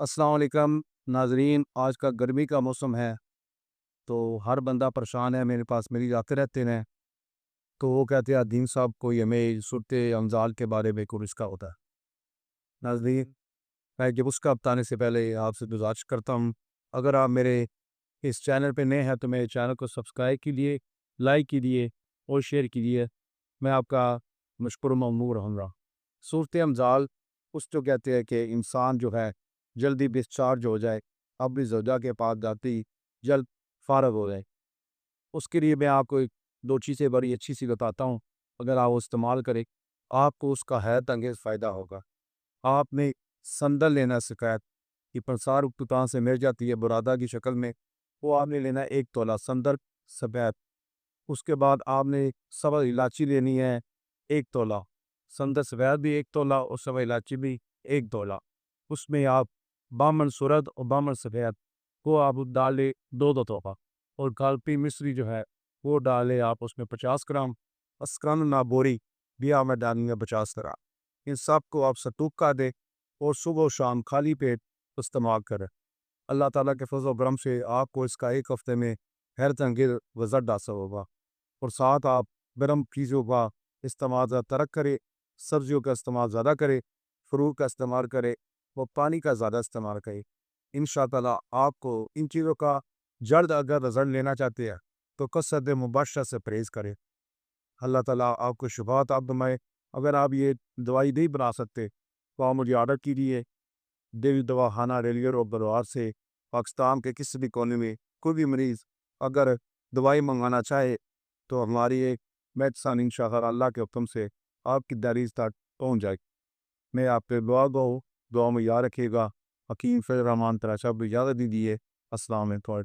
السلام علیکم ناظرین، آج کا گرمی کا موسم ہے تو ہر بندہ پریشان ہے، میرے پاس میری آتے رہتے ہیں تو وہ کہتے ہیں دین صاحب کوئی ہمیں صورت انزال کے بارے میں کوئی نسخہ ہوتا ہے۔ ناظرین، میں جب اس کا بتانے سے پہلے آپ سے گزارش کرتا ہوں، اگر آپ میرے اس چینل پہ نئے ہیں تو میرے چینل کو سبسکرائب کیجیے، لائک کیجیے اور شیئر کیجیے، میں آپ کا مشکور و ممنون رہوں گا۔ صورت انزال اس جو کہتے ہیں کہ انسان جو ہے جلدی ڈسچارج ہو جائے، اپنی زوجہ کے پاس جاتی جلد فارغ ہو جائے، اس کے لیے میں آپ کو ایک دو چیزیں بڑی اچھی سی بتاتا ہوں۔ اگر آپ وہ استعمال کریں آپ کو اس کا حیرت انگیز فائدہ ہوگا۔ آپ نے سندل لینا سکھایا کہ پرسار اختتام سے مل جاتی ہے برادہ کی شکل میں، وہ آپ نے لینا 1 تولہ سندل سفید۔ اس کے بعد آپ نے سبز الائچی لینی ہے 1 تولہ، سندل سفید بھی 1 تولہ اور سبز الائچی بھی 1 تولہ۔ اس میں آپ بامن سرد اور بامن سفید کو آپ ڈالے 2 تولہ، اور کالپی مصری جو ہے وہ ڈالے آپ اس میں 50 گرام، اسکن نابوری بھی آپ میں ڈالیں گے 50 گرام۔ ان سب کو آپ سٹوک کر دیں اور صبح و شام خالی پیٹ استعمال کریں۔ اللہ تعالیٰ کے فضل و کرم سے آپ کو اس کا ایک ہفتے میں حیرت انگیز رزلٹ حاصل ہوگا۔ اور ساتھ آپ گرم چیزوں کا استعمال زیادہ ترک کریں، سبزیوں کا استعمال زیادہ کریں، فروٹ کا استعمال کریں، وہ پانی کا زیادہ استعمال کریں۔ انشاءاللہ آپ کو ان چیزوں کا جلد اگر رزلٹ لینا چاہتے ہیں تو کثرت مباشرہ سے پرہیز کریں۔ اللہ تعالیٰ آپ کو شفاعت آپ دمائے۔ اگر آپ یہ دوائی نہیں بنا سکتے تو آپ مجھے آرڈر کیجیے، دیوی دوا خانہ ریلوے روڈ بلوار سے۔ پاکستان کے کسی بھی کونے میں کوئی بھی مریض اگر دوائی منگانا چاہے تو ہماری ایک میڈیسن انشاءاللہ اللہ کے حکم سے آپ کی دہلیز تک پہنچ جائے۔ میں آپ پہ دعا گو ہوں، دعا میں یاد رکھیے گا۔ حکیم فیض الرحمان تراشا بھی اجازت دیجیے۔ السلام علیکم۔